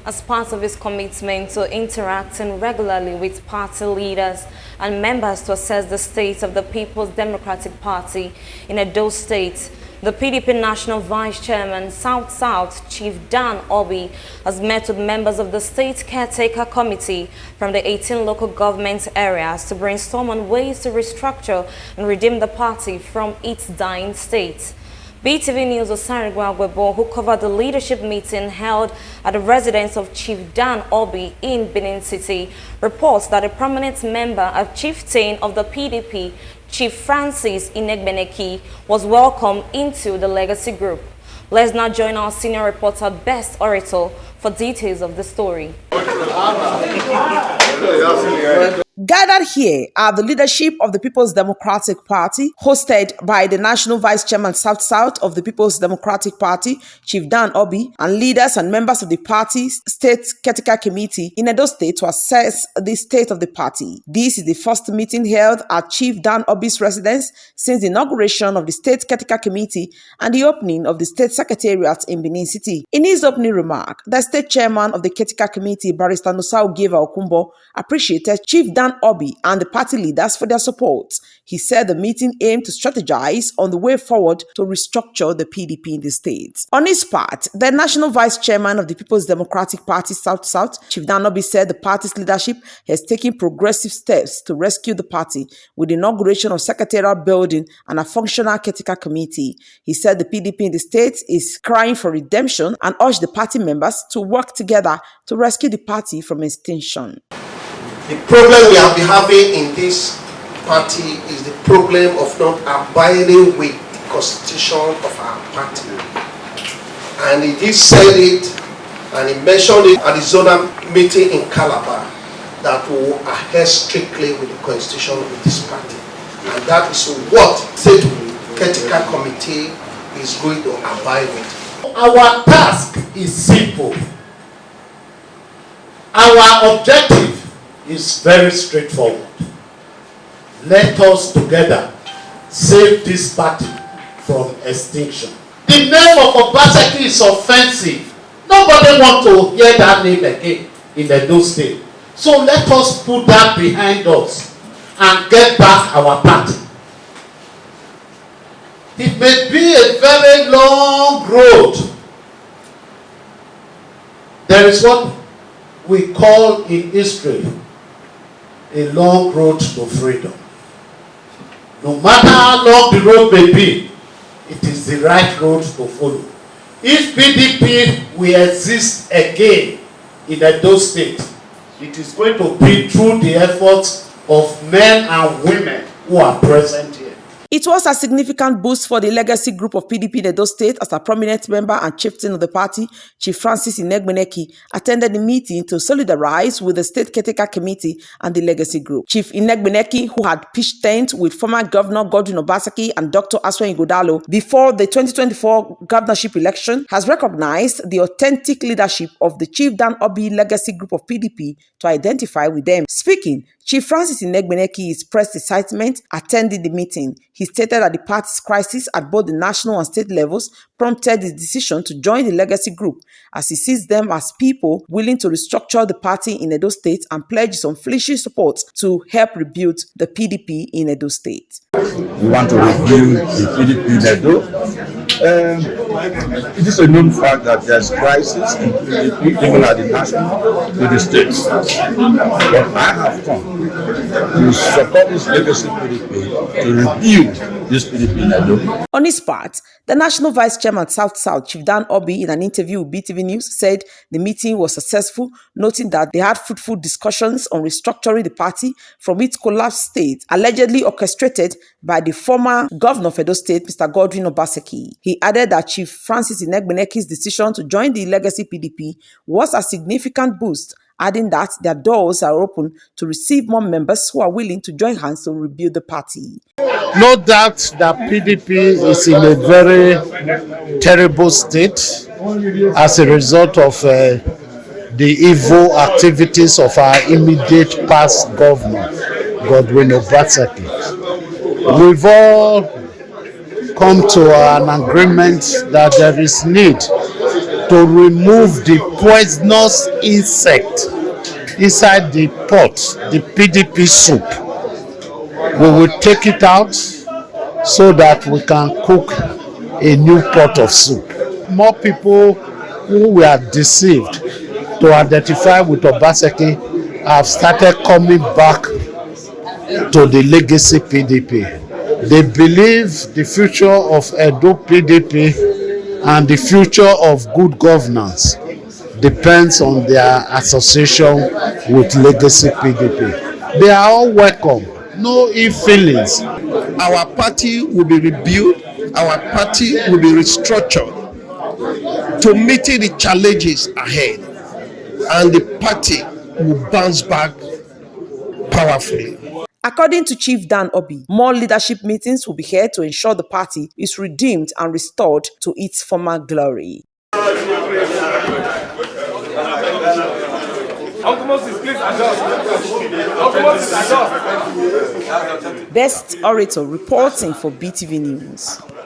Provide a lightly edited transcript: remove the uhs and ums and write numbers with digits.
as part of his commitment to interacting regularly with party leaders and members to assess the state of the People's Democratic Party in Edo State. The PDP National Vice Chairman, South-South, Chief Dan Orbih, has met with members of the State Caretaker Committee from the 18 local government areas to brainstorm on ways to restructure and redeem the party from its dying state. BTV News' Osarigwa Webo, who covered the leadership meeting held at the residence of Chief Dan Orbih in Benin City, reports that a prominent member of chieftain of the PDP, Chief Francis Inegbeniki, was welcomed into the legacy group. Let's now join our senior reporter, Best Orator, for details of the story. Gathered here are the leadership of the People's Democratic Party, hosted by the National Vice Chairman South-South of the People's Democratic Party, Chief Dan Orbih, and leaders and members of the party's State Caretaker Committee in Edo State to assess the state of the party. This is the first meeting held at Chief Dan Orbih's residence since the inauguration of the State Caretaker Committee and the opening of the State Secretariat in Benin City. In his opening remark, the State Chairman of the Caretaker Committee, Barrister Nosao Okumbo, appreciated Chief Dan Orbih and the party leaders for their support. He said the meeting aimed to strategize on the way forward to restructure the PDP in the state. On his part, the National Vice Chairman of the People's Democratic Party South-South, Chief Dan Orbih, said the party's leadership has taken progressive steps to rescue the party with the inauguration of Secretarial building and a functional caretaker committee. He said the PDP in the state is crying for redemption and urged the party members to work together to rescue the party from extinction. The problem we have been having in this party is the problem of not abiding with the constitution of our party. And he did say it, and he mentioned it at the zonal meeting in Calabar, that we will adhere strictly with the constitution of this party. And that is what State Caretaker Committee is going to abide with. Our task is simple. Our objective is very straightforward. Let us together save this party from extinction. The name of Obaseki is offensive. Nobody wants to hear that name again in Edo State. So let us put that behind us and get back our party. It may be a very long road. There is what we call in history a long road to freedom. No matter how long the road may be, it is the right road to follow. If PDP will exist again in Edo State, it is going to be through the efforts of men and women who are present here. It was a significant boost for the legacy group of PDP in Edo State as a prominent member and chieftain of the party, Chief Francis Inegbeniki, attended the meeting to solidarize with the State Caretaker Committee and the legacy group. Chief Inegbeniki, who had pitched tent with former Governor Godwin Obaseki and Dr. Aswen Ighodalo before the 2024 governorship election, has recognized the authentic leadership of the Chief Dan Orbih legacy group of PDP to identify with them. Speaking, Chief Francis Inegbeniki expressed excitement attending the meeting. He stated that the party's crisis at both the national and state levels prompted his decision to join the legacy group, as he sees them as people willing to restructure the party in Edo State and pledges unflinching support to help rebuild the PDP in Edo State. We want to rebuild the PDP in Edo. It is a known fact that there's crisis in PDP, even at the national to the states. But I have come to support this legacy PDP to rebuild this PDP in Edo. On his part, the National Vice Chairman South-South, Chief Dan Orbih, in an interview with BTV News, said the meeting was successful, noting that they had fruitful discussions on restructuring the party from its collapsed state, allegedly orchestrated by the former governor of Edo State, Mr. Godwin Obaseki. He added that Chief Francis Inegbeniki's decision to join the legacy PDP was a significant boost, adding that their doors are open to receive more members who are willing to join hands to rebuild the party. No doubt that PDP is in a very terrible state as a result of the evil activities of our immediate past governor, Godwin Obaseki. We've all come to an agreement that there is need to remove the poisonous insect inside the pot, the PDP soup. We will take it out so that we can cook a new pot of soup. More people who were deceived to identify with Obaseki have started coming back to the legacy PDP. They believe the future of Edo Pdp and the future of good governance depends on their association with legacy PDP. They are all welcome. No ill feelings. Our party will be rebuilt, our party will be restructured to meeting the challenges ahead, and the party will bounce back powerfully. According to Chief Dan Orbih, more leadership meetings will be held to ensure the party is redeemed and restored to its former glory. Best Orator reporting for BTV News.